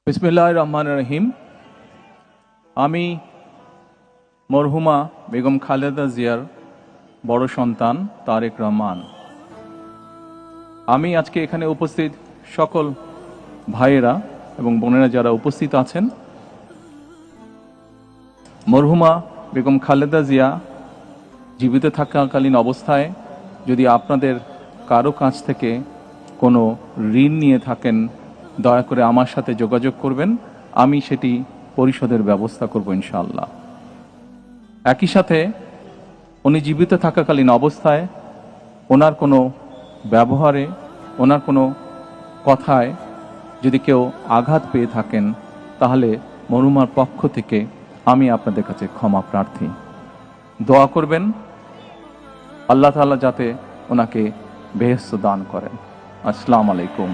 বিসমিল্লাহির রহমানির রহিম। আমি মরহুমা বেগম খালেদা জিয়ার বড় সন্তান তারেক রহমান। আমি আজকে এখানে উপস্থিত সকল ভাইয়েরা এবং বোনেরা যারা উপস্থিত আছেন, মরহুমা বেগম খালেদা জিয়া জীবিত থাকাকালীন অবস্থায় যদি আপনাদের কারো কাছ থেকে কোনো ঋণ নিয়ে থাকেন, দয়া করে আমার সাথে যোগাযোগ করবেন, আমি সেটি পরিশোধের ব্যবস্থা করব ইনশাআল্লাহ। একই সাথে উনি জীবিত থাকাকালীন অবস্থায় ওনার কোনো ব্যবহারে, ওনার কোনো কথায় যদি কেউ আঘাত পেয়ে থাকেন, তাহলে মরহুমার পক্ষ থেকে আমি আপনাদের কাছে ক্ষমা প্রার্থী। দোয়া করবেন আল্লাহ তাআলা যাতে ওনাকে বেহেশত দান করেন। আসসালামু আলাইকুম।